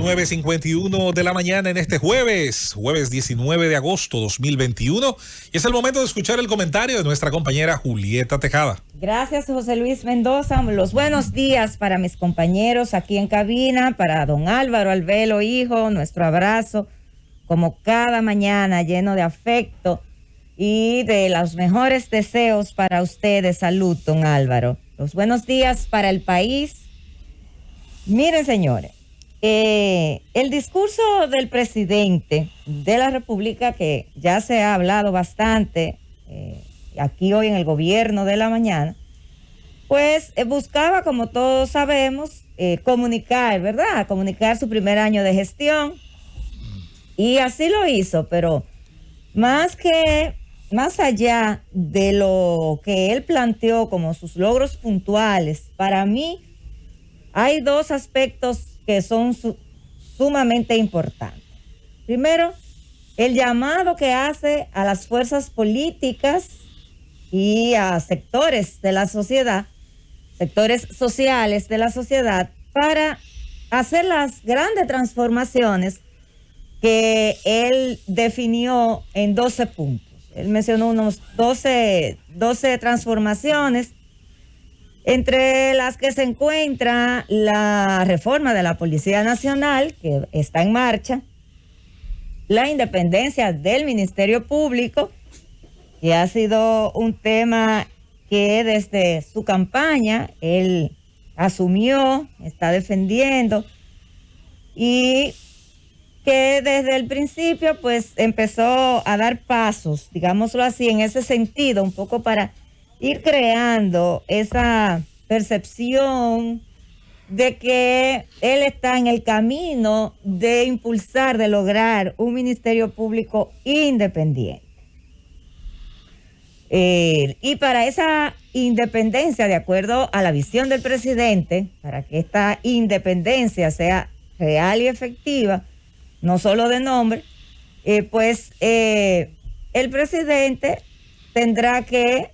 9:51 de la mañana en este jueves 19 de agosto 2021. Y es el momento de escuchar el comentario de nuestra compañera Julieta Tejada. Gracias, José Luis Mendoza. Los buenos días para mis compañeros aquí en cabina, para don Álvaro Albelo, hijo, nuestro abrazo, como cada mañana, lleno de afecto y de los mejores deseos para ustedes. Salud, don Álvaro. Los buenos días para el país. Miren, señores, el discurso del presidente de la República, que ya se ha hablado bastante aquí hoy en el gobierno de la mañana, pues buscaba, como todos sabemos, comunicar, ¿verdad? Comunicar su primer año de gestión, y así lo hizo, pero más allá de lo que él planteó como sus logros puntuales, para mí hay dos aspectos que son sumamente importantes. Primero, el llamado que hace a las fuerzas políticas y a sectores de la sociedad, sectores sociales de la sociedad, para hacer las grandes transformaciones que él definió en 12 puntos. Él mencionó unos 12 transformaciones, entre las que se encuentra la reforma de la Policía Nacional, que está en marcha, la independencia del Ministerio Público, que ha sido un tema que desde su campaña él asumió, está defendiendo, y que desde el principio pues empezó a dar pasos, digámoslo así, en ese sentido, un poco para ir creando esa percepción de que él está en el camino de impulsar, de lograr un ministerio público independiente. Y para esa independencia, de acuerdo a la visión del presidente, para que esta independencia sea real y efectiva, no solo de nombre, el presidente tendrá que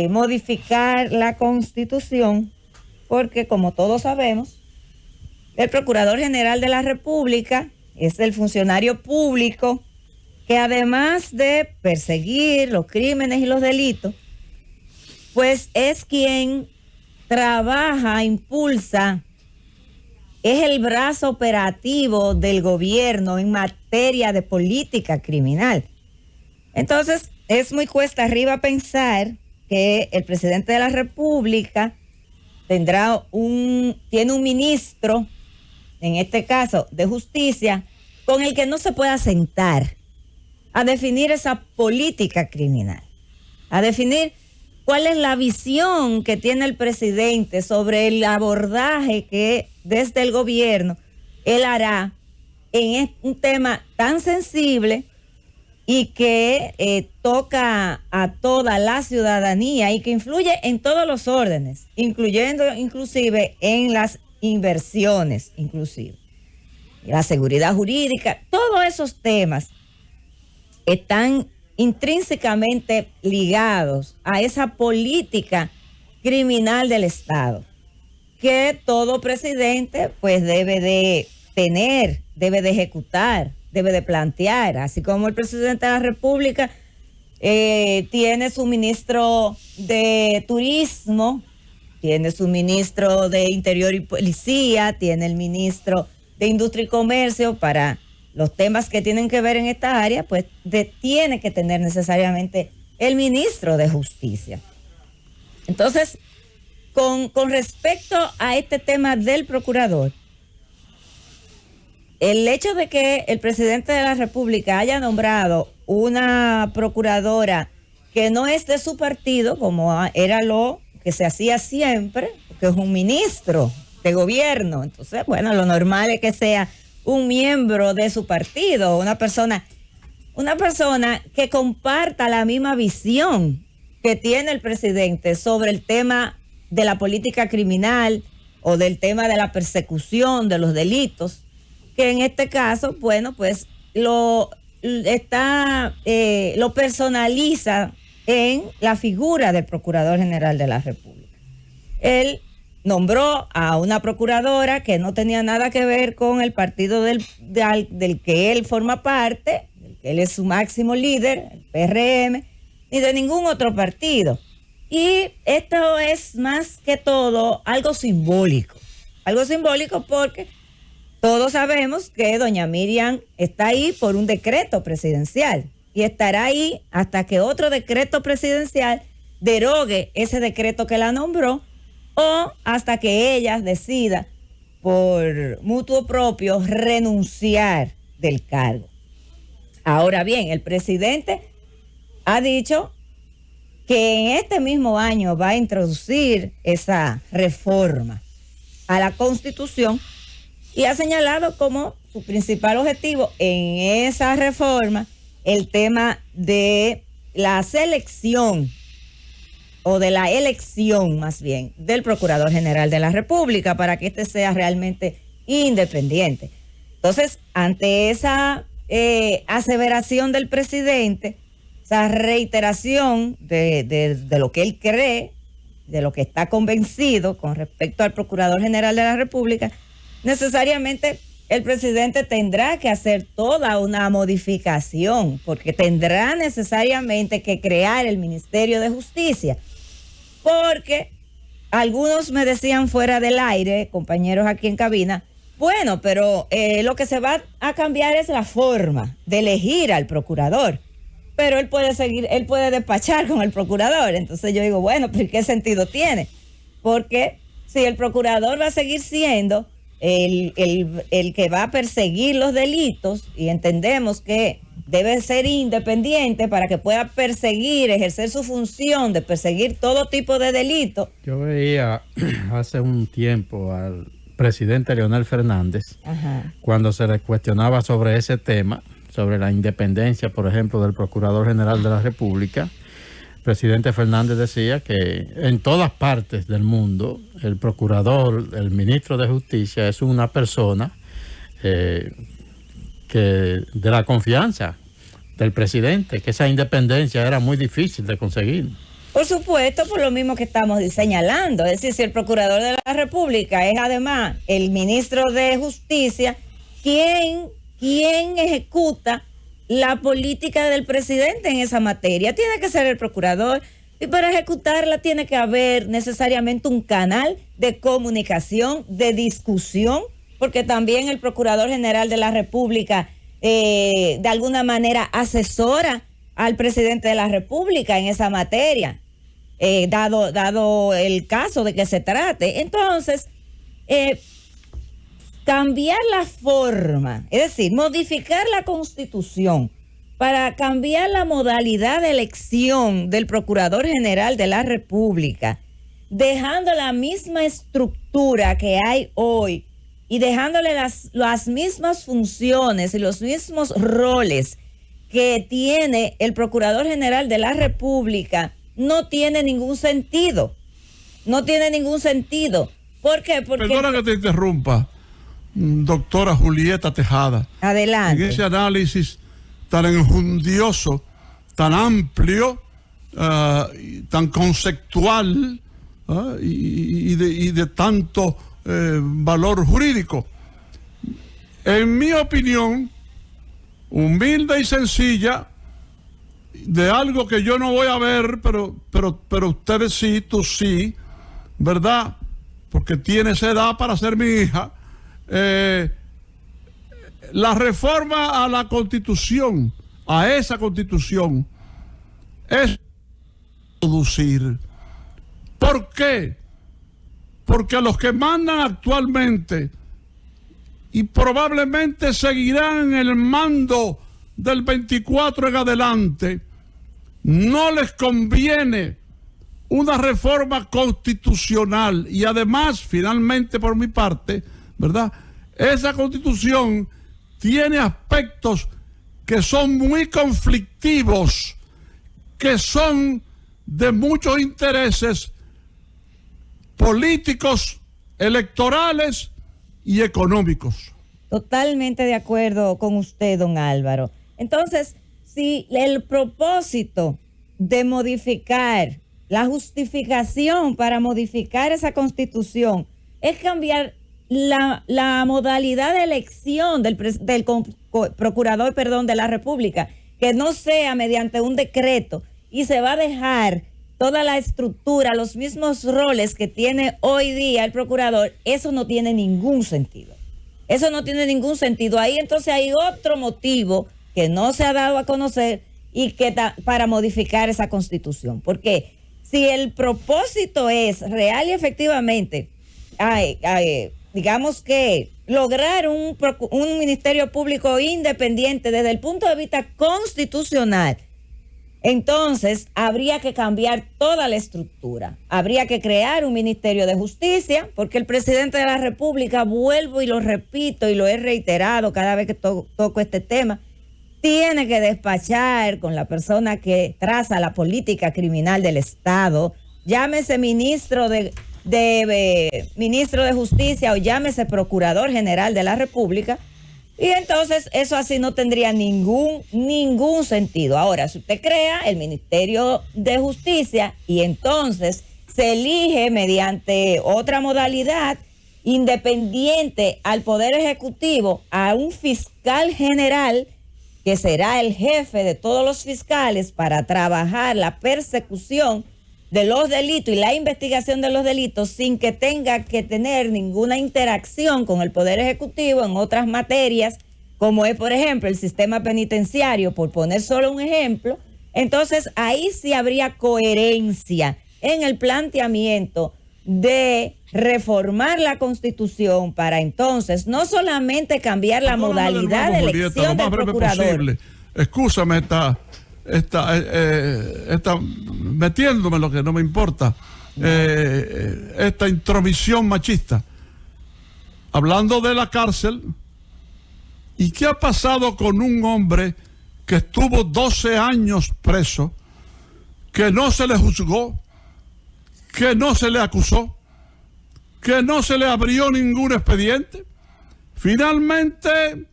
modificar la Constitución, porque como todos sabemos, el Procurador General de la República es el funcionario público que, además de perseguir los crímenes y los delitos, pues es quien trabaja, impulsa, es el brazo operativo del gobierno en materia de política criminal. Entonces, es muy cuesta arriba pensar que el presidente de la República tiene un ministro, en este caso de justicia, con el que no se pueda sentar a definir esa política criminal, a definir cuál es la visión que tiene el presidente sobre el abordaje que desde el gobierno él hará en un tema tan sensible y que toca a toda la ciudadanía y que influye en todos los órdenes, incluyendo inclusive en las inversiones, inclusive la seguridad jurídica. Todos esos temas están intrínsecamente ligados a esa política criminal del Estado, que todo presidente pues debe de tener, debe de ejecutar, debe de plantear, así como el presidente de la República tiene su ministro de Turismo, tiene su ministro de Interior y Policía, tiene el ministro de Industria y Comercio para los temas que tienen que ver en esta área, pues tiene que tener necesariamente el ministro de Justicia. Entonces, con respecto a este tema del procurador, el hecho de que el presidente de la República haya nombrado una procuradora que no es de su partido, como era lo que se hacía siempre, que es un ministro de gobierno, entonces, bueno, lo normal es que sea un miembro de su partido, una persona que comparta la misma visión que tiene el presidente sobre el tema de la política criminal o del tema de la persecución de los delitos, que en este caso, bueno, pues lo personaliza en la figura del Procurador General de la República. Él nombró a una procuradora que no tenía nada que ver con el partido del que él forma parte, del que él es su máximo líder, el PRM, ni de ningún otro partido. Y esto es más que todo algo simbólico porque todos sabemos que doña Miriam está ahí por un decreto presidencial y estará ahí hasta que otro decreto presidencial derogue ese decreto que la nombró o hasta que ella decida por mutuo propio renunciar del cargo. Ahora bien, el presidente ha dicho que en este mismo año va a introducir esa reforma a la Constitución y ha señalado como su principal objetivo en esa reforma el tema de la selección o de la elección más bien del Procurador General de la República para que éste sea realmente independiente. Entonces, ante esa aseveración del presidente, esa reiteración de lo que él cree, de lo que está convencido con respecto al Procurador General de la República, necesariamente el presidente tendrá que hacer toda una modificación, porque tendrá necesariamente que crear el Ministerio de Justicia, porque algunos me decían fuera del aire, compañeros aquí en cabina, bueno, pero lo que se va a cambiar es la forma de elegir al procurador, pero él puede despachar con el procurador. Entonces yo digo, bueno, pero ¿qué sentido tiene? Porque si el procurador va a seguir siendo el que va a perseguir los delitos, y entendemos que debe ser independiente para que pueda ejercer su función de perseguir todo tipo de delitos. Yo veía hace un tiempo al presidente Leonel Fernández, cuando se le cuestionaba sobre ese tema, sobre la independencia, por ejemplo, del Procurador General de la República. El presidente Fernández decía que en todas partes del mundo el procurador, el ministro de Justicia es una persona que de la confianza del presidente, que esa independencia era muy difícil de conseguir. Por supuesto, por lo mismo que estamos señalando, es decir, si el Procurador de la República es además el ministro de Justicia, ¿quién ejecuta la política del presidente en esa materia? Tiene que ser el procurador, y para ejecutarla tiene que haber necesariamente un canal de comunicación, de discusión, porque también el Procurador General de la República de alguna manera asesora al presidente de la República en esa materia, dado el caso de que se trate. Entonces, cambiar la forma, es decir, modificar la Constitución para cambiar la modalidad de elección del Procurador General de la República, dejando la misma estructura que hay hoy y dejándole las mismas funciones y los mismos roles que tiene el Procurador General de la República, no tiene ningún sentido. No tiene ningún sentido. ¿Por qué? Porque... Perdona que te interrumpa, doctora Julieta Tejada. Adelante. En ese análisis tan enjundioso, tan amplio, tan conceptual, y de tanto valor jurídico. En mi opinión, humilde y sencilla, de algo que yo no voy a ver, pero ustedes sí, tú sí, ¿verdad? Porque tienes edad para ser mi hija. La reforma a la Constitución, a esa Constitución, es producir. ¿Por qué? Porque los que mandan actualmente y probablemente seguirán el mando del 24 en adelante, no les conviene una reforma constitucional. Y además, finalmente, por mi parte, ¿verdad?, esa Constitución tiene aspectos que son muy conflictivos, que son de muchos intereses políticos, electorales y económicos. Totalmente de acuerdo con usted, don Álvaro. Entonces, si el propósito de modificar la justificación para modificar esa constitución es cambiar la modalidad de elección del procurador, de la República, que no sea mediante un decreto, y se va a dejar toda la estructura, los mismos roles que tiene hoy día el procurador. Eso no tiene ningún sentido. Eso no tiene ningún sentido. Ahí entonces hay otro motivo que no se ha dado a conocer y que para modificar esa constitución. Porque si el propósito es real y efectivamente, digamos que lograr un ministerio público independiente desde el punto de vista constitucional, entonces habría que cambiar toda la estructura. Habría que crear un Ministerio de Justicia, porque el presidente de la República, vuelvo y lo repito y lo he reiterado cada vez que toco este tema, tiene que despachar con la persona que traza la política criminal del Estado, llámese ministro de Justicia o llámese Procurador General de la República. Y entonces eso así no tendría ningún sentido. Ahora, si usted crea el Ministerio de Justicia y entonces se elige mediante otra modalidad independiente al Poder Ejecutivo a un fiscal general, que será el jefe de todos los fiscales para trabajar la persecución de los delitos y la investigación de los delitos sin que tenga que tener ninguna interacción con el Poder Ejecutivo en otras materias, como es, por ejemplo, el sistema penitenciario, por poner solo un ejemplo. Entonces, ahí sí habría coherencia en el planteamiento de reformar la Constitución para entonces no solamente cambiar la modalidad de elección del procurador. Excúsame esta metiéndome en lo que no me importa, esta intromisión machista. Hablando de la cárcel, ¿y qué ha pasado con un hombre que estuvo 12 años preso, que no se le juzgó, que no se le acusó, que no se le abrió ningún expediente? Finalmente,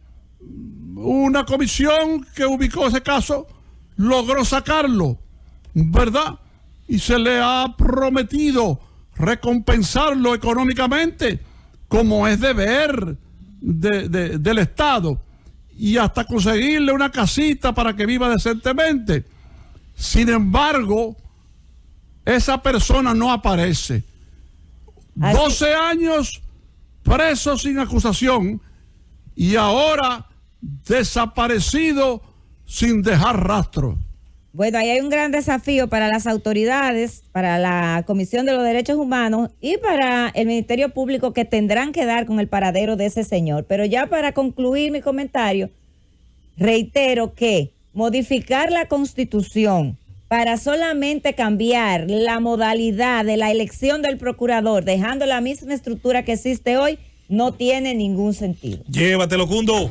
una comisión que ubicó ese caso logró sacarlo, ¿verdad? Y se le ha prometido recompensarlo económicamente, como es deber del Estado, y hasta conseguirle una casita para que viva decentemente. Sin embargo, esa persona no aparece. 12 años preso sin acusación y ahora desaparecido sin dejar rastro. Bueno, ahí hay un gran desafío para las autoridades, para la Comisión de los Derechos Humanos y para el Ministerio Público, que tendrán que dar con el paradero de ese señor. Pero ya para concluir mi comentario, reitero que modificar la Constitución para solamente cambiar la modalidad de la elección del procurador, dejando la misma estructura que existe hoy, no tiene ningún sentido. Llévatelo, Cundo.